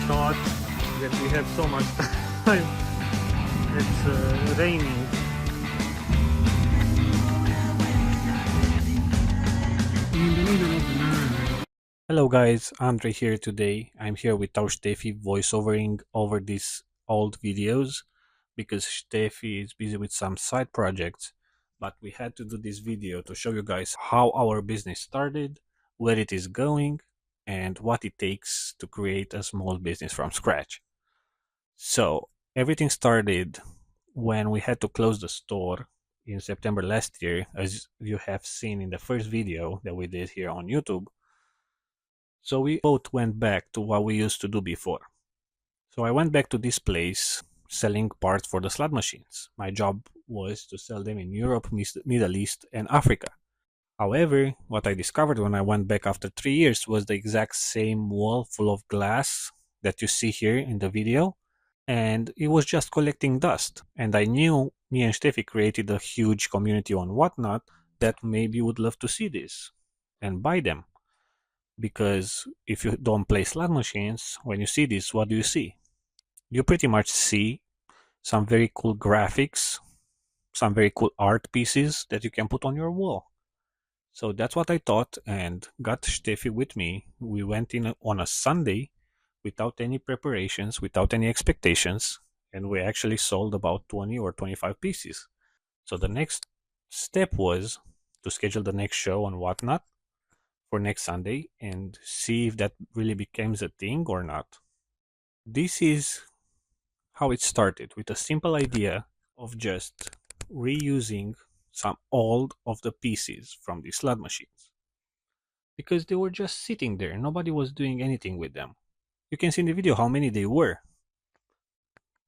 thought that we have so much time. It's raining. Hello guys, Andre here today. I'm here with our Steffi voiceovering over these old videos because Steffi is busy with some side projects, but we had to do this video to show you guys how our business started, where it is going, and what it takes to create a small business from scratch. So everything started when we had to close the store in September last year, as you have seen in the first video that we did here on YouTube. So we both went back to what we used to do before. So I went back to this place selling parts for the slot machines. My job was to sell them in Europe, Middle East, and Africa. However, what I discovered when I went back after 3 years was the exact same wall full of glass that you see here in the video, and it was just collecting dust. And I knew me and Steffi created a huge community on Whatnot that maybe would love to see this and buy them. Because if you don't play slot machines, when you see this, what do you see? You pretty much see some very cool graphics, some very cool art pieces that you can put on your wall. So that's what I thought and got Steffi with me. We went in on a Sunday without any preparations, without any expectations, and we actually sold about 20 or 25 pieces. So the next step was to schedule the next show on Whatnot for next Sunday and see if that really becomes a thing or not. This is how it started, with a simple idea of just reusing some old of the pieces from the slot machines, because they were just sitting there, nobody was doing anything with them. You can see in the video how many they were.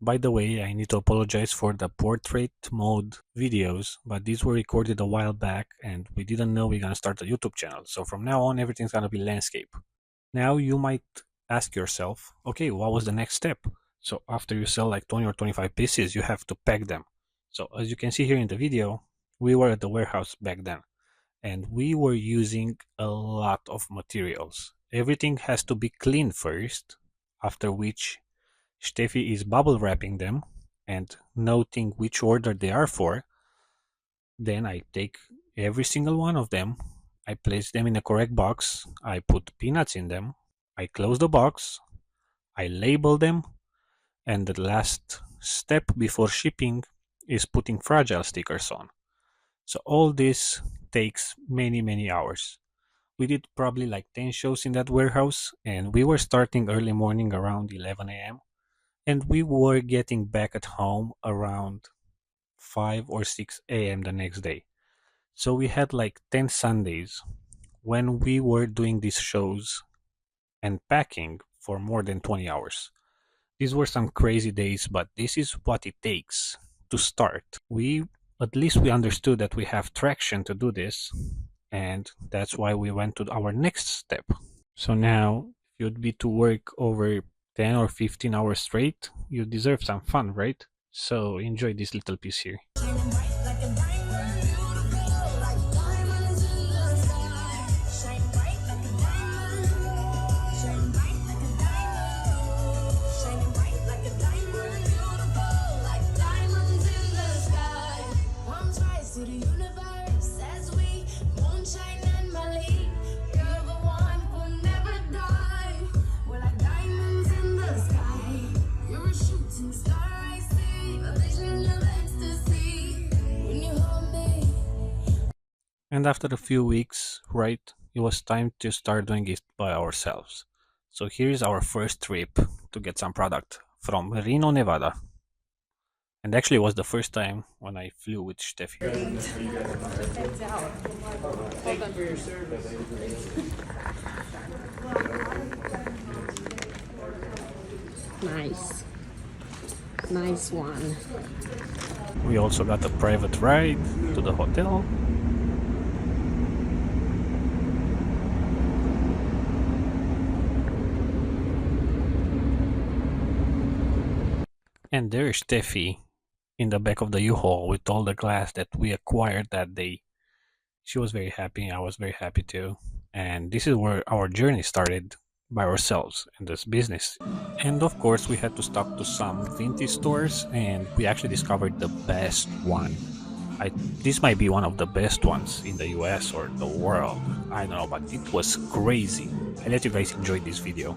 By the way, I need to apologize for the portrait mode videos, but these were recorded a while back and we didn't know we're gonna start a YouTube channel. So from now on, everything's gonna be landscape. Now you might ask yourself, okay, what was the next step? So after you sell like 20 or 25 pieces, you have to pack them. So as you can see here in the video, we were at the warehouse back then and we were using a lot of materials. Everything has to be cleaned first, after which Steffi is bubble wrapping them and noting which order they are for. Then I take every single one of them, I place them in the correct box, I put peanuts in them, I close the box, I label them, and the last step before shipping is putting fragile stickers on. So all this takes many hours. We did probably like 10 shows in that warehouse, and we were starting early morning around 11 a.m. and we were getting back at home around 5 or 6 a.m. the next day. So we had like 10 Sundays when we were doing these shows and packing for more than 20 hours. These were some crazy days, but this is what it takes to start. At least we understood that we have traction to do this, and that's why we went to our next step. So now, if you'd be to work over 10 or 15 hours straight, you deserve some fun, right? So enjoy this little piece here. And after a few weeks, right, it was time to start doing it by ourselves. So here's our first trip to get some product from Reno, Nevada. And actually it was the first time when I flew with Steffi. Nice one. We also got a private ride to the hotel. And there's Steffi in the back of the U-Haul with all the glass that we acquired that day. She was very happy, I was very happy too. And this is where our journey started by ourselves in this business. And of course, we had to stop to some vintage stores, and we actually discovered the best one. This might be one of the best ones in the US or the world. I don't know, but it was crazy. I let you guys enjoy this video.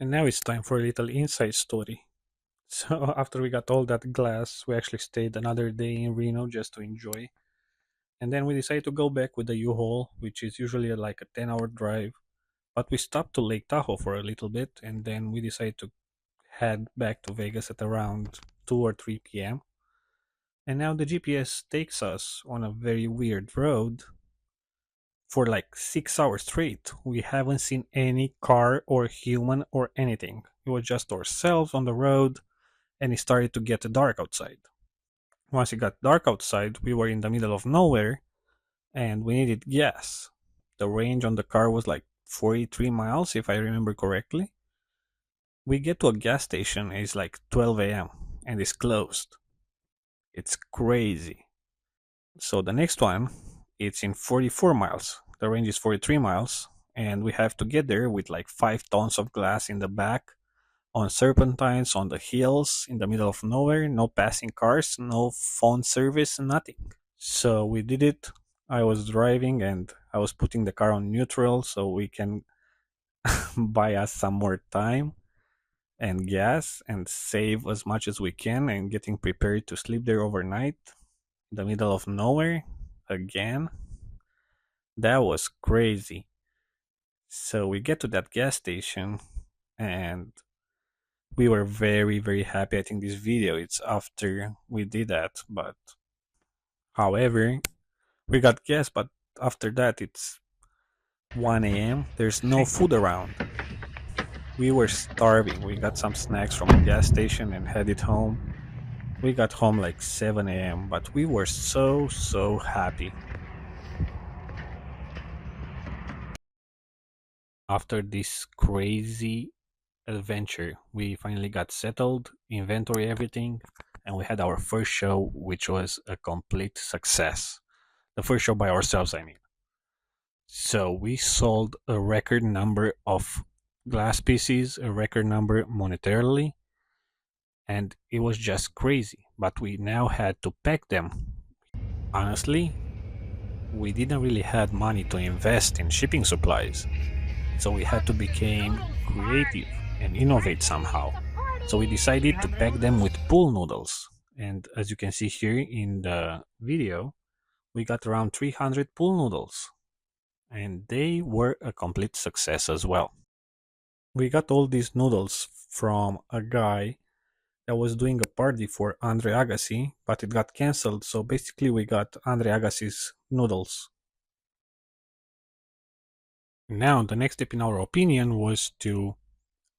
And now it's time for a little inside story. So after we got all that glass, we actually stayed another day in Reno just to enjoy. And then we decided to go back with the U-Haul, which is usually like a 10-hour drive. But we stopped to Lake Tahoe for a little bit, and then we decided to head back to Vegas at around 2 or 3 p.m. And now the GPS takes us on a very weird road for like 6 hours straight. We haven't seen any car or human or anything. It was just ourselves on the road, and it started to get dark outside. Once it got dark outside, we were in the middle of nowhere and we needed gas. The range on the car was like 43 miles, if I remember correctly. We get to a gas station, it's like 12 a.m. and it's closed. It's crazy. So the next one, it's in 44 miles. The range is 43 miles, and we have to get there with like 5 tons of glass in the back, on serpentines, on the hills, in the middle of nowhere, no passing cars, no phone service, nothing. So we did it. I was driving and I was putting the car on neutral so we can buy us some more time and gas and save as much as we can, and getting prepared to sleep there overnight in the middle of nowhere again. That was crazy. So we get to that gas station and we were very, very happy. I think this video it's after we did that, but however, we got gas, but after that it's 1 a.m. There's no food around. We were starving. We got some snacks from the gas station and headed home. We got home like 7 a.m., but we were so happy. After this crazy adventure, we finally got settled, inventory everything, and we had our first show, which was a complete success. The first show by ourselves, I mean. So we sold a record number of glass pieces, a record number monetarily, and it was just crazy. But we now had to pack them. Honestly, we didn't really had money to invest in shipping supplies, so we had to become creative and innovate somehow. So we decided to pack them with pool noodles. And as you can see here in the video, we got around 300 pool noodles. And they were a complete success as well. We got all these noodles from a guy that was doing a party for Andre Agassi, but it got cancelled, so basically we got Andre Agassi's noodles. Now, the next step in our opinion was to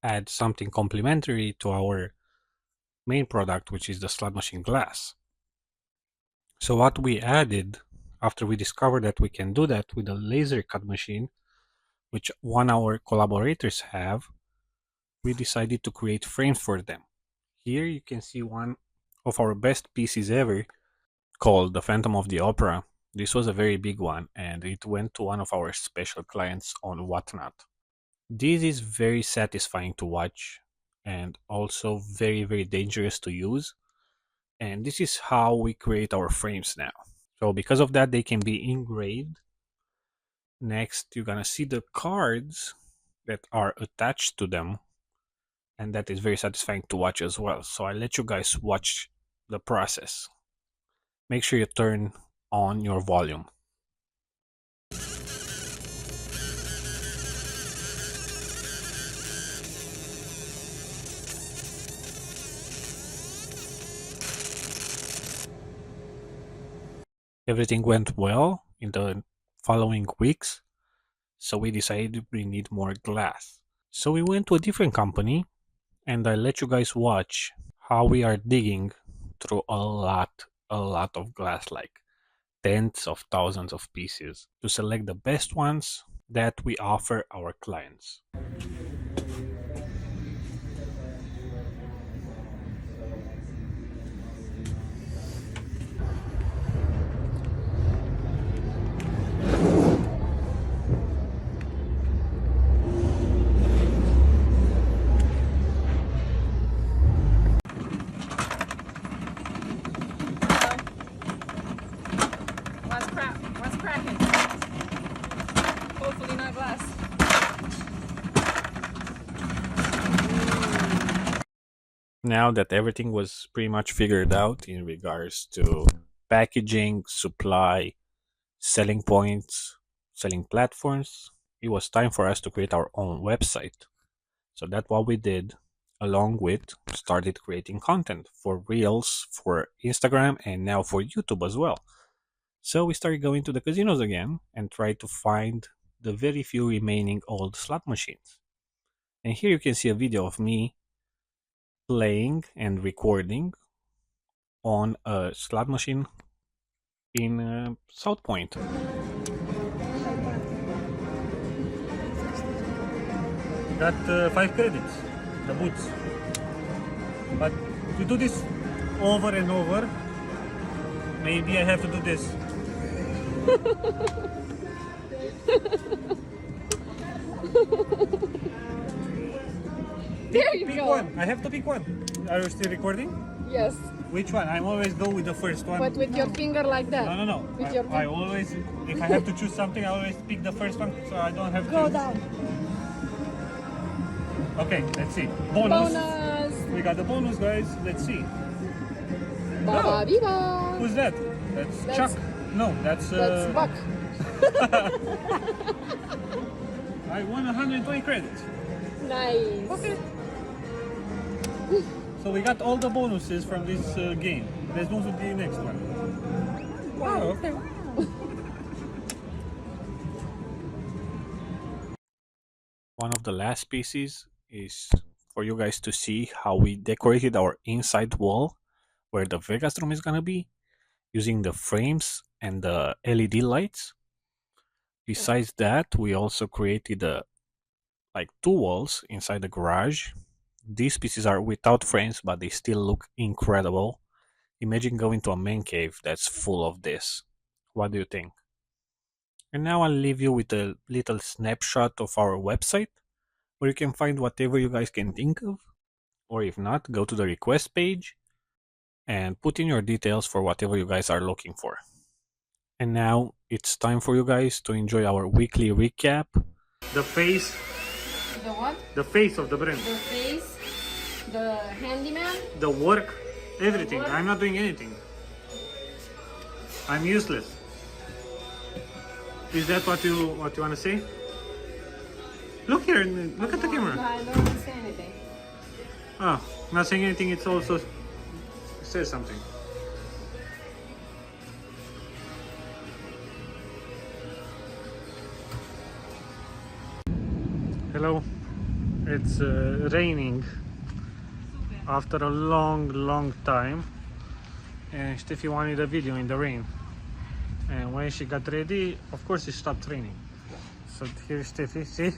add something complementary to our main product, which is the slot machine glass. So what we added, after we discovered that we can do that with a laser cut machine, which one of our collaborators have, we decided to create frames for them. Here you can see one of our best pieces ever, called the Phantom of the Opera. This was a very big one, and it went to one of our special clients on Whatnot. This is very satisfying to watch and also very dangerous to use. And this is how we create our frames now. So because of that, they can be engraved. Next, you're gonna see the cards that are attached to them, and that is very satisfying to watch as well. So I let you guys watch the process. Make sure you turn on your volume. Everything went well in the following weeks, so we decided we need more glass. So we went to a different company, and I let you guys watch how we are digging through a lot of glass, like tens of thousands of pieces, to select the best ones that we offer our clients. What's cracking? Hopefully not glass. Now that everything was pretty much figured out in regards to packaging, supply, selling points, selling platforms, it was time for us to create our own website. So that's what we did, along with started creating content for Reels, for Instagram, and now for YouTube as well. So we started going to the casinos again and tried to find the very few remaining old slot machines. And here you can see a video of me playing and recording on a slot machine in South Point. Got 5 credits, the boots. But to do this over and over, maybe I have to do this. There you Pick go. one. I have to pick one. Are you still recording? Yes, Which one? I always go with the first one. but with your finger like that. No. With your I always, if I have to choose something, I always pick the first one, so I don't have to. Go down. Okay, let's see. Bonus. Bonus. We got the bonus, guys. Let's see. Baba Viva. Who's that? That's That's- Chuck. No, that's. That's Buck. I won 120 credits. Nice. Okay. So we got all the bonuses from this game. Let's move to the next one. Wow. Okay. One of the last pieces is for you guys to see how we decorated our inside wall where the Vegas room is gonna be using the frames and the LED lights. Besides that, we also created like 2 walls inside the garage. These pieces are without frames, but they still look incredible. Imagine going to a man cave that's full of this. What do you think? And now I'll leave you with a little snapshot of our website where you can find whatever you guys can think of. Or if not, go to the request page and put in your details for whatever you guys are looking for. And now it's time for you guys to enjoy our weekly recap. The face of the brand. The face, the handyman. The work, everything. I'm not doing anything. I'm useless. Is that what you want to say? Look here, look at the camera. No, I don't want to say anything. Oh, not saying anything. It's also says something. Hello. It's raining after a long time, and Steffi wanted a video in the rain, and when she got ready, of course it stopped raining. So here's Steffi, see?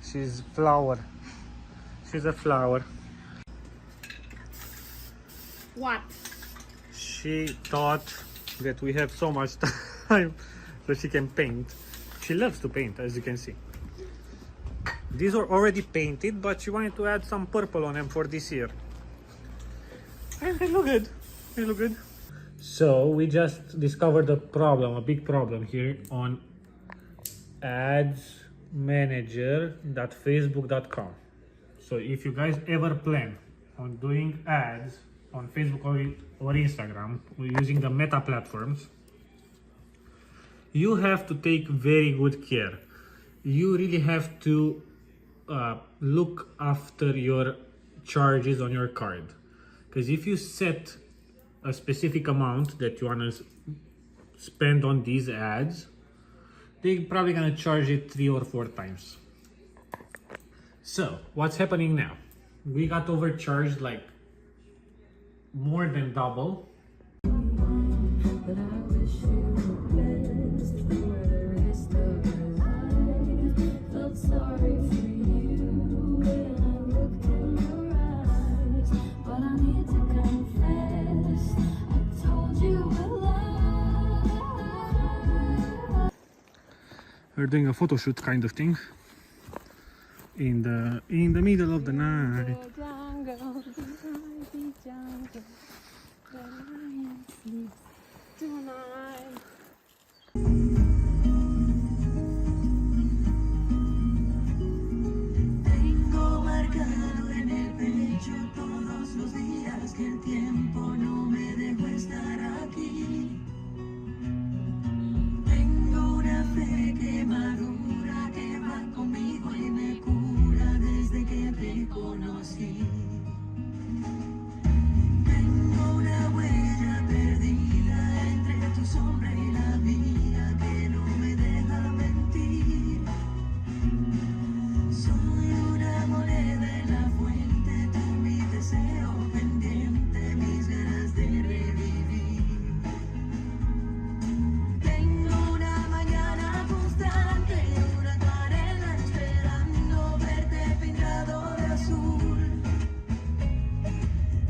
She's flower. She's a flower. What? She thought that we have so much time so she can paint. She loves to paint, as you can see. These are already painted, but she wanted to add some purple on them for this year. And they look good. They look good. So we just discovered a problem, a big problem here on adsmanager.facebook.com. So if you guys ever plan on doing ads on Facebook or Instagram using the Meta platforms, you have to take very good care. You really have to look after your charges on your card, because if you set a specific amount that you want to spend on these ads, they're probably gonna charge it 3 or 4 times. So what's happening now? We got overcharged like more than double. But I wish you the best for the rest of your life. Felt sorry for you when I looked in your eyes. But I need to confess, I told you a lie. We're doing a photo shoot kind of thing in the middle of the night. The jungle, behind the jungle, the lion sleeps tonight. Tengo marcado en el pecho todos los días que el tiempo no me dejó estar aquí. Tengo una fe que madura, que va conmigo y me cura desde que te conocí. Tengo una huella perdida entre tu sombra y la mía que no me deja mentir. Soy una moneda en la fuente, tú mi deseo pendiente, mis ganas de revivir. Tengo una mañana constante, una acuarela esperando verte pintado de azul.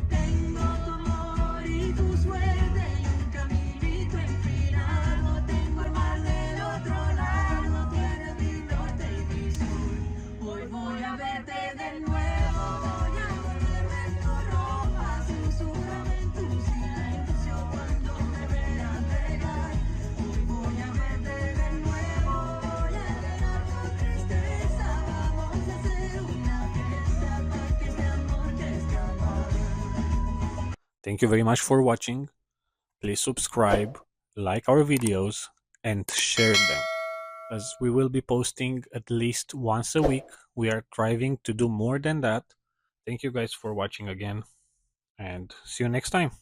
Tengo tu amor y tu suerte y un caminito empinado. Tengo el mar del otro lado, tú eres mi norte y mi sur. Hoy voy a verte de nuevo, voy a volverme en tu ropa. Susurrame en tu silencio cuando me veas llegar. Hoy voy a verte de nuevo, voy a llenar tu tristeza. Vamos a hacer una fiesta para que este amor que escapa. Thank you very much for watching. Please subscribe, like our videos, and share them, as we will be posting at least once a week. We are striving to do more than that. Thank you guys for watching again, and see you next time.